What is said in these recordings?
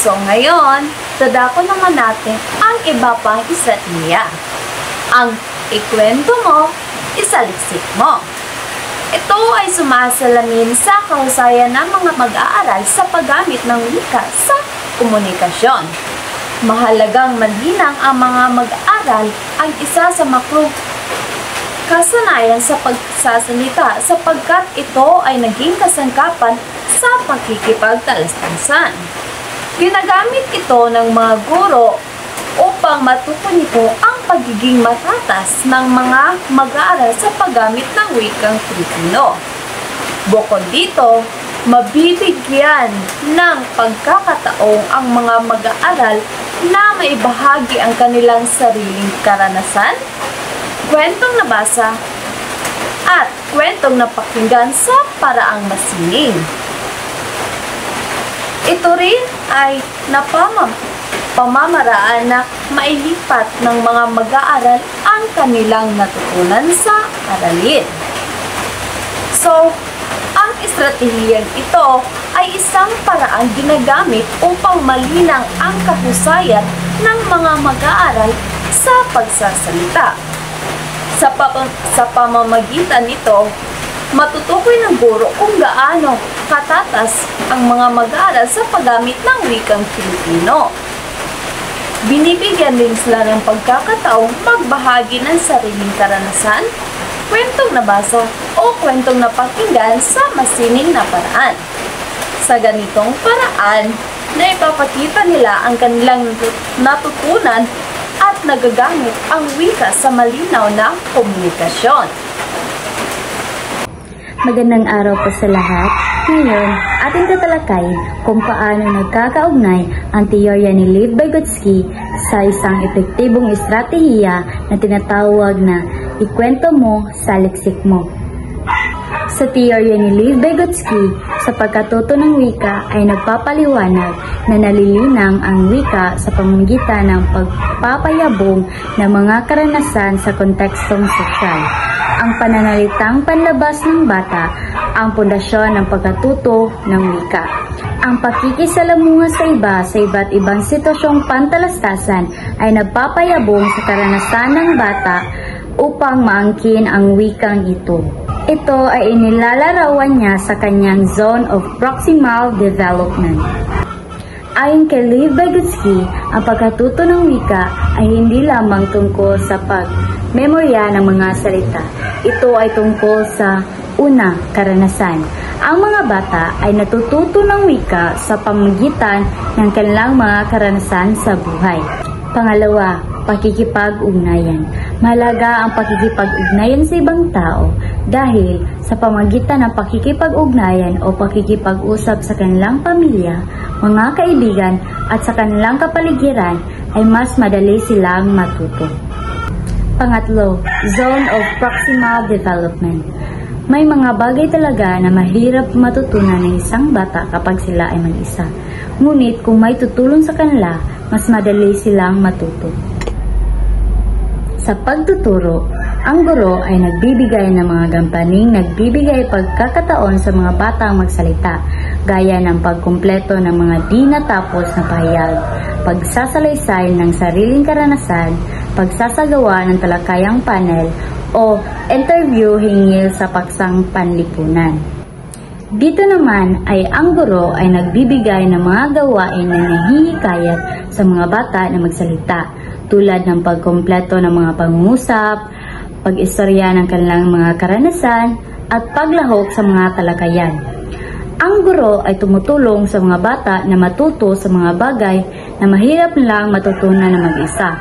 So ngayon, dadako naman natin ang iba pang estratehiya. Ang ikwento mo, isaliksik mo. Ito ay sumasalamin sa kahusayan ng mga mag-aaral sa paggamit ng wika sa komunikasyon. Mahalagang malinang ang mga mag-aaral ang isa sa kasanayan sa pagsasalita sapagkat ito ay naging kasangkapan sa pakikipagtalastasan. Ginagamit ito ng mga guro upang matukoy nito ang pagiging matatas ng mga mag-aaral sa paggamit ng wikang Filipino. Bukod dito, mabibigyan ng pagkakataong ang mga mag-aaral na maibahagi ang kanilang sariling karanasan, kwentong nabasa, at kwentong napakinggan sa paraang masining. Ito rin ay pamamaraan na mailipat ng mga mag-aaral ang kanilang natutunan sa aralin. So, ang estratehiyang ito ay isang paraang ginagamit upang malinang ang kahusayan ng mga mag-aaral sa pagsasalita. Sa pamamagitan nito, matutukoy ng guro kung gaano katatas ang mga mag-aaral sa paggamit ng wikang Filipino. Binibigyan din sila ng pagkakataong magbahagi ng sariling karanasan, kwentong nabasa o kwentong napakinggan sa masining na paraan. Sa ganitong paraan, na ipapakita nila ang kanilang natutunan at nagagamit ang wika sa malinaw na komunikasyon. Magandang araw po sa lahat. Ngayon, ating tatalakayin kung paano nagkakaugnay ang teorya ni Lev Vygotsky sa isang epektibong estratehiya na tinatawag na ikwento mo, saliksik mo. Sa teorya ni Lev Vygotsky, sa pagkatuto ng wika ay nagpapaliwanag na nalilinang ang wika sa pamamagitan ng pagpapayabong ng mga karanasan sa kontekstong sosyal. Ang pananalitang panlabas ng bata ang pundasyon ng pagkatuto ng wika. Ang pakikisalamuha sa iba sa iba't ibang sitwasyong pantalastasan ay nagpapayabong sa karanasan ng bata upang maangkin ang wikang ito. Ito ay inilalarawan niya sa kanyang zone of proximal development. Ayon kay Lev Vygotsky, ang pagkatuto ng wika ay hindi lamang tungkol sa pagmemorya ng mga salita. Ito ay tungkol sa una, karanasan. Ang mga bata ay natututo ng wika sa pamamagitan ng kanilang mga karanasan sa buhay. Pangalawa, pakikipag-ugnayan. Mahalaga ang pakikipag-ugnayan sa ibang tao dahil sa pamamagitan ng pakikipag-ugnayan o pakikipag-usap sa kanilang pamilya, mga kaibigan at sa kanilang kapaligiran ay mas madali silang matuto. Pangatlo, zone of proximal development. May mga bagay talaga na mahirap matutunan ng isang bata kapag sila ay mag-isa. Ngunit kung may tutulong sa kanila, mas madali silang matuto. Sa pagtuturo, ang guro ay nagbibigay ng mga gampaning nagbibigay pagkakataon sa mga batang magsalita, gaya ng pagkumpleto ng mga di natapos na pahayag, pagsasalaysay ng sariling karanasan, pagsasagawa ng talakayang panel, o interview hinggil sa paksang panlipunan. Dito naman ay ang guro ay nagbibigay ng mga gawain na nahihikayat sa mga bata na magsalita, tulad ng pagkumpleto ng mga pangungusap, pag-istorya ng kanilang mga karanasan, at paglahok sa mga talakayan. Ang guro ay tumutulong sa mga bata na matuto sa mga bagay na mahirap lang matutunan na mag-isa.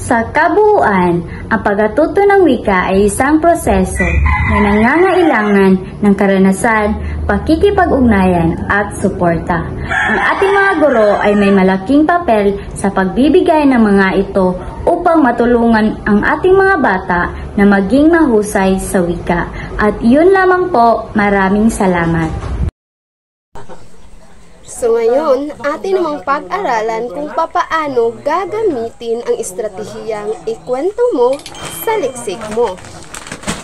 Sa kabuuan, ang pagkatuto ng wika ay isang proseso na nangangailangan ng karanasan, pakikipag-ugnayan at suporta. Ang ating mga guro ay may malaking papel sa pagbibigay ng mga ito upang matulungan ang ating mga bata na maging mahusay sa wika. At yun lamang po, maraming salamat. So ngayon, atin namang pag-aralan kung papaano gagamitin ang estratehiyang ikwento mo, saliksik mo.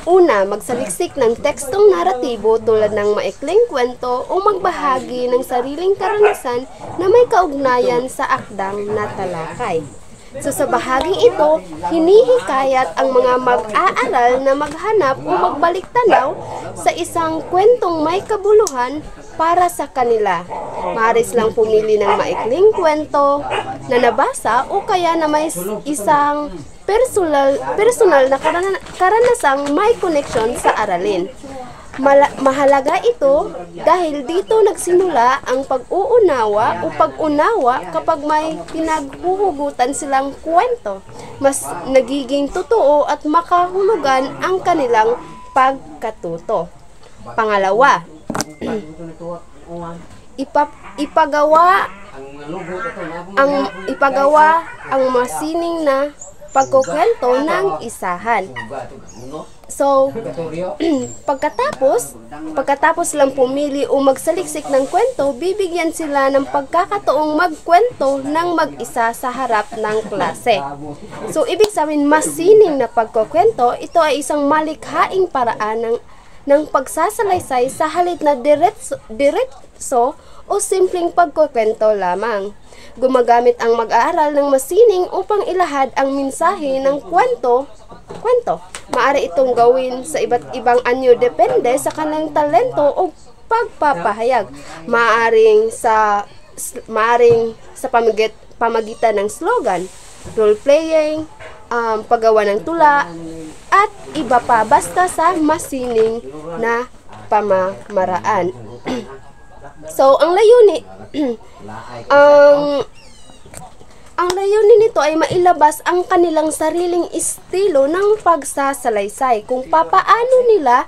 Una, magsaliksik ng tekstong naratibo tulad ng maikling kwento o magbahagi ng sariling karanasan na may kaugnayan sa akdang natalakay. So sa bahaging ito, hinihikayat ang mga mag-aaral na maghanap o magbalik tanaw sa isang kwentong may kabuluhan para sa kanila. Maaari silang pumili ng maikling kwento na nabasa o kaya na may isang personal na karanasang may koneksyon sa aralin. Mahalaga ito dahil dito nagsimula ang pag-uunawa o pag-unawa kapag may pinaghuhugutan silang kwento. Mas nagiging totoo at makahulugan ang kanilang pagkatuto. Pangalawa, ipagawa ang masining na pagkukwento ng isahan. So, pagkatapos lang pumili o magsaliksik ng kwento, bibigyan sila ng pagkakataong magkwento ng mag-isa sa harap ng klase. So, ibig sabihin, masining na pagkukwento, ito ay isang malikhaing paraan ng pagsasalaysay sa halip na diretso o simpleng pagkukwento lamang. Gumagamit ang mag-aaral ng masining upang ilahad ang mensahe ng kwento. Maaari itong gawin sa iba't ibang anyo depende sa kanilang talento o pagpapahayag. Maaring sa pamagitan ng slogan, role-playing, paggawa ng tula, at iba pa basta sa masining na pamamaraan. So, ang layunin nito ay mailabas ang kanilang sariling estilo ng pagsasalaysay kung papaano nila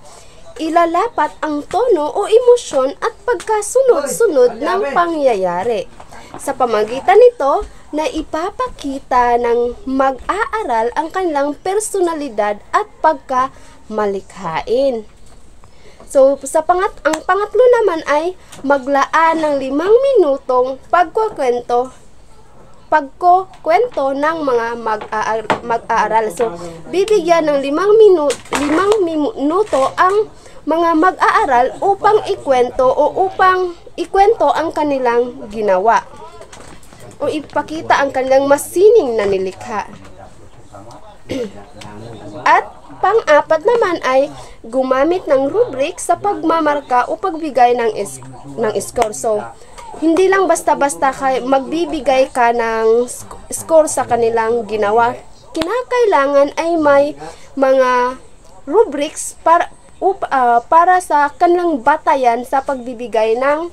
ilalapat ang tono o emosyon at pagkasunod-sunod ng pangyayari. Sa pamagitan nito, na ipapakita ng mag-aaral ang kanilang personalidad at pagkamalikhain. So, ang pangatlo naman ay maglaan ng 5 minutong pagkukwento ng mga mag-aaral. So, bibigyan ng 5 minuto ang mga mag-aaral upang ikwento ang kanilang ginawa o ipakita ang kanilang masining na nilikha. At pang-apat naman ay gumamit ng rubric sa pagmamarka o pagbigay ng score. So, hindi lang basta-basta magbibigay ka ng score sa kanilang ginawa. Kinakailangan ay may mga rubrics para sa kanilang batayan sa pagbibigay ng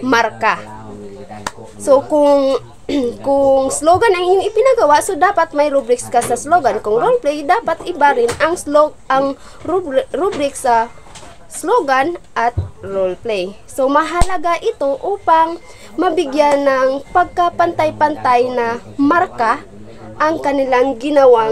marka. So, kung slogan ang iyong ipinagawa, so dapat may rubrics ka sa slogan. Kung roleplay, dapat iba rin ang rubric sa slogan at roleplay. So, mahalaga ito upang mabigyan ng pagkapantay-pantay na marka ang kanilang ginawa.